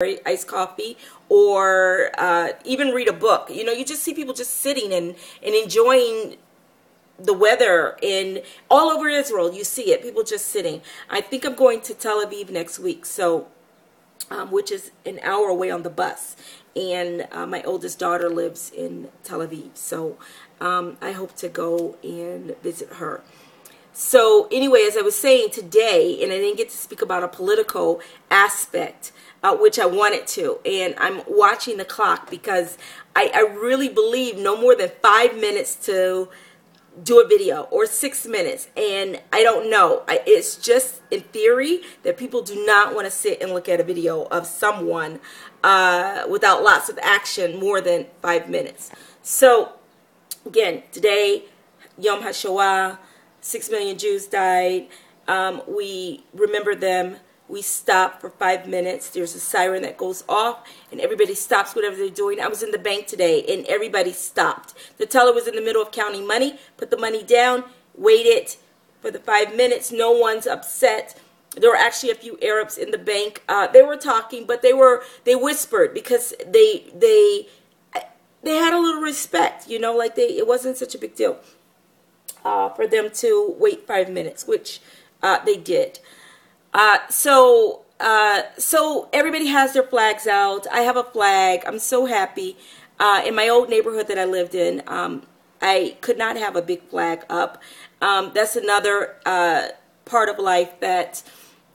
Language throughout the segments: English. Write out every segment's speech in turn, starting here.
iced coffee, or even read a book. You know, you just see people just sitting and enjoying the weather. In all over Israel, you see it, people just sitting. I think I'm going to Tel Aviv next week, so which is an hour away on the bus, and my oldest daughter lives in Tel Aviv, so I hope to go and visit her. So anyway, as I was saying today, and I didn't get to speak about a political aspect, which I wanted to, and I'm watching the clock because I really believe no more than 5 minutes to do a video, or 6 minutes, and I don't know. It's just in theory that people do not want to sit and look at a video of someone without lots of action more than 5 minutes. So again, today, Yom HaShoah, 6 million Jews died. We remember them. We stop for 5 minutes. There's a siren that goes off, and everybody stops whatever they're doing. I was in the bank today, and everybody stopped. The teller was in the middle of counting money, put the money down, waited for the 5 minutes. No one's upset. There were actually a few Arabs in the bank. They were talking, but they whispered because they had a little respect, you know, like it wasn't such a big deal for them to wait 5 minutes, which they did. So everybody has their flags out. I have a flag. I'm so happy. In my old neighborhood that I lived in, I could not have a big flag up. That's another part of life that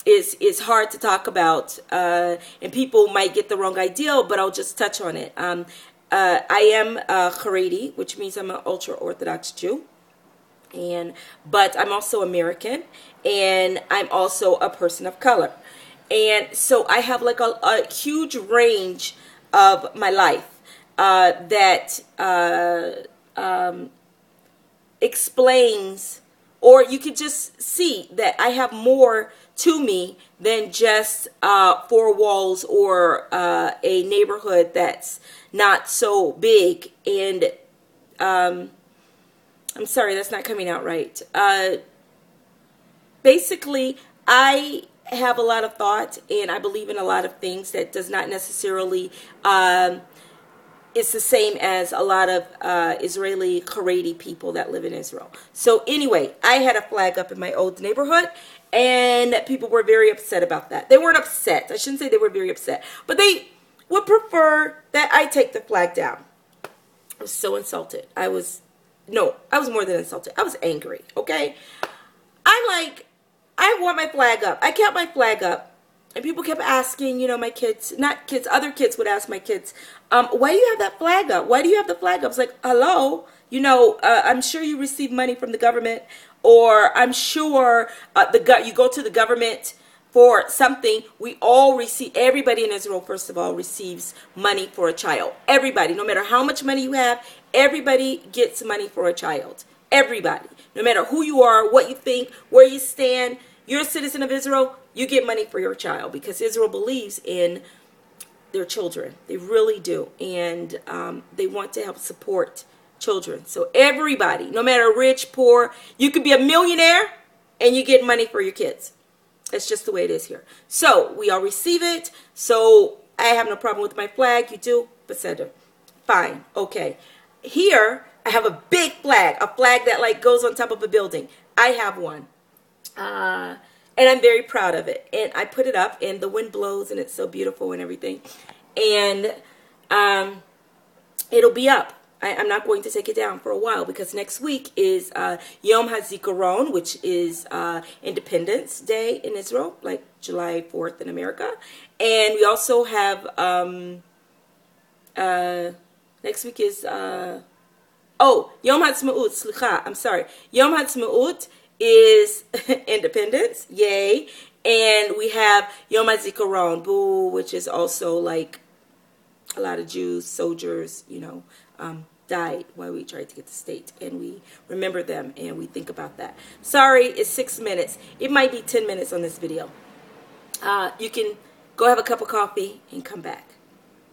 is hard to talk about, and people might get the wrong idea, but I'll just touch on it. I am Haredi, which means I'm an ultra-Orthodox Jew. But I'm also American, and I'm also a person of color. And so I have like a huge range of my life that explains, or you could just see that I have more to me than just 4 walls or a neighborhood that's not so big. And I'm sorry, that's not coming out right. Basically, I have a lot of thought, and I believe in a lot of things that does not necessarily, it's the same as a lot of Israeli Haredi people that live in Israel. So anyway, I had a flag up in my old neighborhood, and people were very upset about that. They weren't upset. I shouldn't say they were very upset, but they would prefer that I take the flag down. I was so insulted. I was more than insulted. I was angry, okay? I'm like, I want my flag up. I kept my flag up. And people kept asking, you know, my kids, not kids, other kids would ask my kids, why do you have that flag up? Why do you have the flag up? It's like, hello? You know, I'm sure you receive money from the government, or I'm sure you go to the government for something. We all receive, everybody in Israel, first of all, receives money for a child. Everybody, no matter how much money you have, everybody gets money for a child. Everybody. No matter who you are, what you think, where you stand, you're a citizen of Israel, you get money for your child, because Israel believes in their children. They really do. And they want to help support children. So everybody, no matter rich, poor, you could be a millionaire and you get money for your kids. That's just the way it is here. So we all receive it. So I have no problem with my flag. You do? Beseder. Fine. Okay. Here, I have a big flag. A flag that like goes on top of a building. I have one. And I'm very proud of it. And I put it up, and the wind blows, and it's so beautiful and everything. And it'll be up. I'm not going to take it down for a while, because next week is Yom HaZikaron, which is Independence Day in Israel, like July 4th in America. And we also have, next week is, Yom HaTzmaut, slicha, I'm sorry. Yom HaTzmaut is Independence, yay. And we have Yom HaZikaron, boo, which is also like a lot of Jews, soldiers, you know, died while we tried to get the state, and we remember them and we think about that. Sorry, it's 6 minutes. It might be 10 minutes on this video. You can go have a cup of coffee and come back.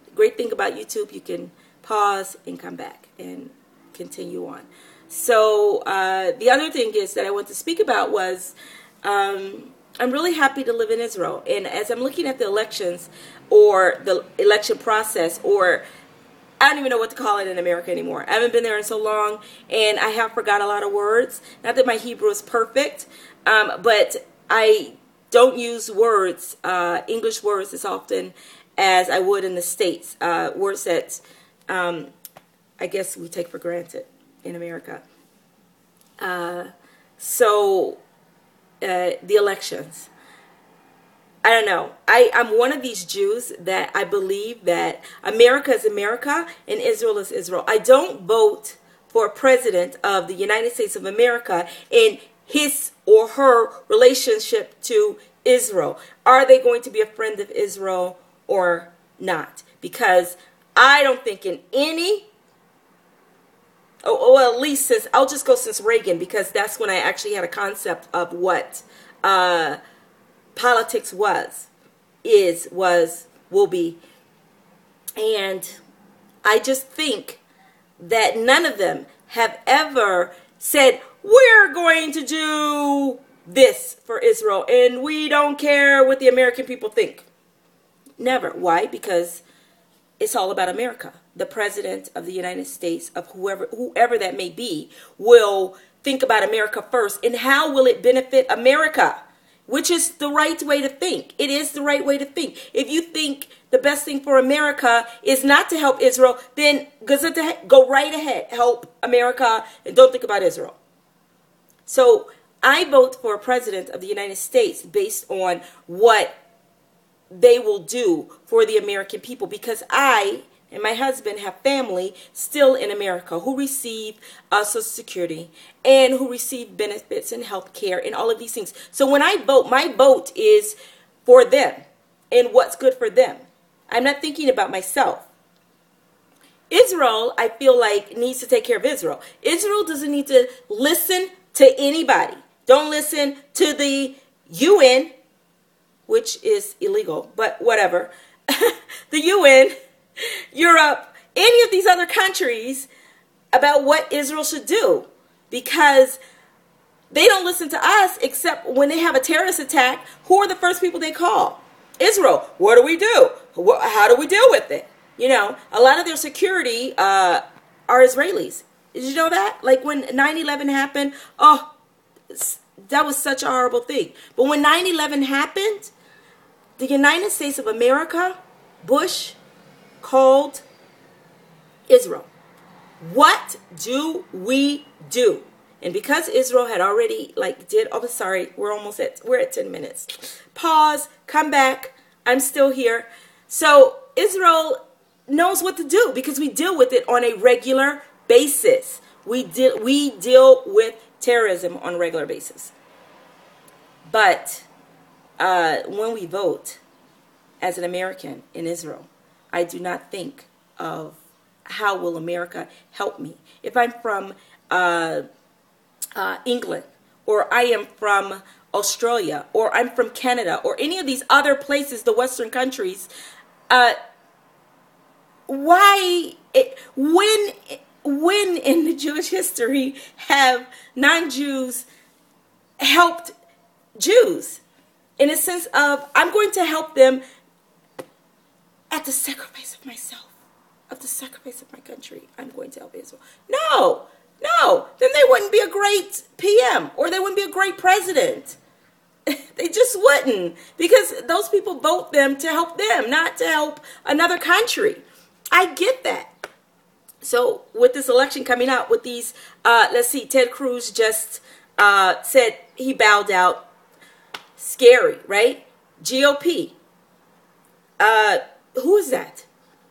The great thing about YouTube, you can pause and come back and continue on. So the other thing is that I want to speak about was I'm really happy to live in Israel. And as I'm looking at the elections or the election process, or I don't even know what to call it in America anymore. I haven't been there in so long, and I have forgot a lot of words. Not that my Hebrew is perfect, but I don't use words, English words, as often as I would in the States. Words that I guess we take for granted in America. So the elections. I don't know. I'm one of these Jews that I believe that America is America and Israel is Israel. I don't vote for a president of the United States of America in his or her relationship to Israel. Are they going to be a friend of Israel or not? Because I don't think in any, well, at least I'll just go since Reagan, because that's when I actually had a concept of what politics will be. And I just think that none of them have ever said, we're going to do this for Israel and we don't care what the American people think. Never. Why? Because it's all about America. The president of the United States, of whoever that may be, will think about America first. And how will it benefit America? Which is the right way to think. It is the right way to think. If you think the best thing for America is not to help Israel, then go right ahead. Help America and don't think about Israel. So I vote for a president of the United States based on what they will do for the American people, because I and my husband have family still in America who receive Social Security and who receive benefits and health care and all of these things. So when I vote, my vote is for them and what's good for them. I'm not thinking about myself. Israel, I feel like, needs to take care of Israel. Israel doesn't need to listen to anybody. Don't listen to the UN, which is illegal, but whatever. The UN, Europe, any of these other countries about what Israel should do, because they don't listen to us except when they have a terrorist attack. Who are the first people they call? Israel. What do we do? How do we deal with it? You know, a lot of their security are Israelis. Did you know that? Like when 9/11 happened, that was such a horrible thing. But when 9/11 happened, the United States of America, Bush, called Israel. What do we do? And because Israel had already we're at 10 minutes. Pause, come back. I'm still here. So Israel knows what to do because we deal with it on a regular basis. We deal with terrorism on a regular basis. But when we vote as an American in Israel, I do not think of how will America help me. If I'm from England, or I am from Australia, or I'm from Canada, or any of these other places, the Western countries, when in the Jewish history have non-Jews helped Jews? In a sense of, I'm going to help them at the sacrifice of myself, at the sacrifice of my country. I'm going to help Israel. No, then they wouldn't be a great PM, or they wouldn't be a great president. They just wouldn't, because those people vote them to help them, not to help another country. I get that. So with this election coming up, with these, Ted Cruz just said he bowed out. Scary, right? GOP. Who is that?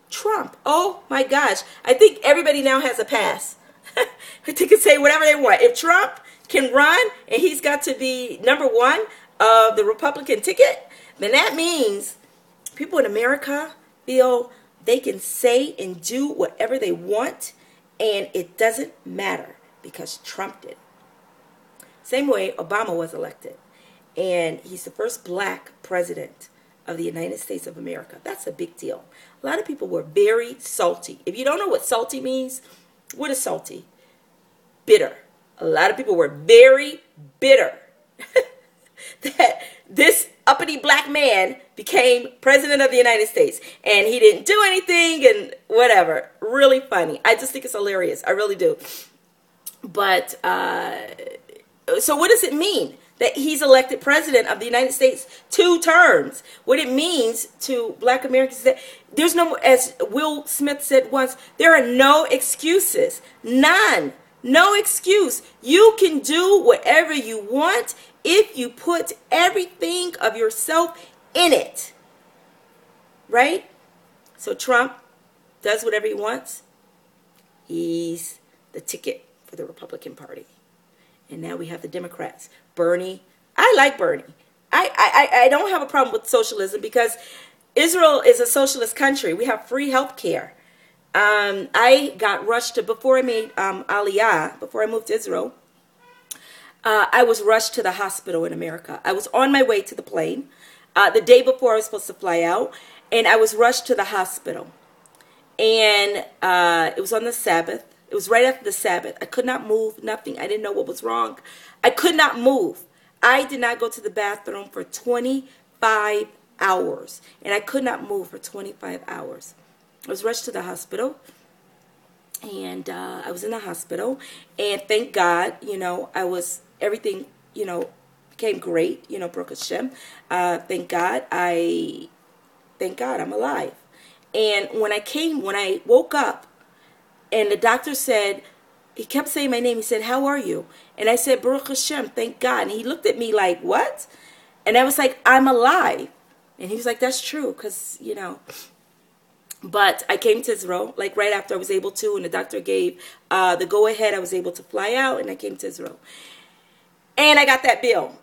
Trump. Oh my gosh. I think everybody now has a pass. They can say whatever they want. If Trump can run and he's got to be number one of the Republican ticket, then that means people in America feel they can say and do whatever they want, and it doesn't matter because Trump did. Same way Obama was elected. And he's the first black president of the United States of America. That's a big deal. A lot of people were very salty. If you don't know what salty means, what is salty? Bitter. A lot of people were very bitter that this uppity black man became president of the United States and he didn't do anything and whatever. Really funny. I just think it's hilarious. I really do. But so what does it mean that he's elected president of the United States 2 terms? What it means to black Americans is that there's no, as Will Smith said once, there are no excuses. None. No excuse. You can do whatever you want if you put everything of yourself in it. Right? So Trump does whatever he wants. He's the ticket for the Republican Party. And now we have the Democrats. Bernie. I like Bernie. I don't have a problem with socialism because Israel is a socialist country. We have free health care. I got rushed to, before I made Aliyah, before I moved to Israel, I was rushed to the hospital in America. I was on my way to the plane the day before I was supposed to fly out, and I was rushed to the hospital. And it was on the Sabbath. It was right after the Sabbath. I could not move, nothing. I didn't know what was wrong. I could not move. I did not go to the bathroom for 25 hours. And I could not move for 25 hours. I was rushed to the hospital. And I was in the hospital. And thank God, everything, became great. Baruch Hashem. Thank God I'm alive. And when I woke up, and the doctor said, he kept saying my name. He said, how are you? And I said, Baruch Hashem, thank God. And he looked at me like, what? And I was like, I'm alive. And he was like, that's true, because, But I came to Israel, like right after I was able to, and the doctor gave the go-ahead. I was able to fly out, and I came to Israel. And I got that bill.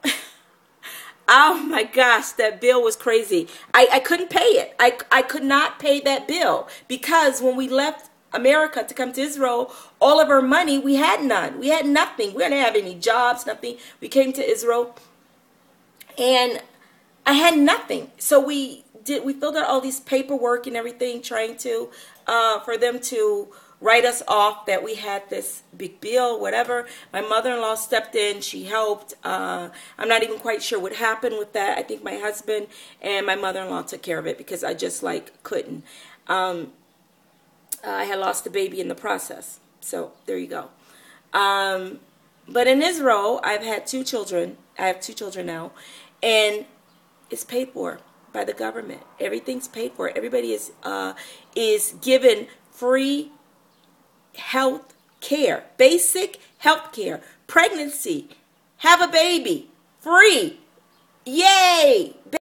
Oh my gosh, that bill was crazy. I couldn't pay it. I could not pay that bill because when we left America to come to Israel, all of our money, we had none. We had nothing. We didn't have any jobs, nothing. We came to Israel and I had nothing. So we filled out all these paperwork and everything trying to, for them to write us off that we had this big bill, whatever. My mother-in-law stepped in. She helped. I'm not even quite sure what happened with that. I think my husband and my mother-in-law took care of it because I just couldn't. I had lost the baby in the process. So there you go. But in Israel, I've had 2 children. I have 2 children now. And it's paid for by the government. Everything's paid for. Everybody is given free health care, basic health care, pregnancy, have a baby, free. Yay!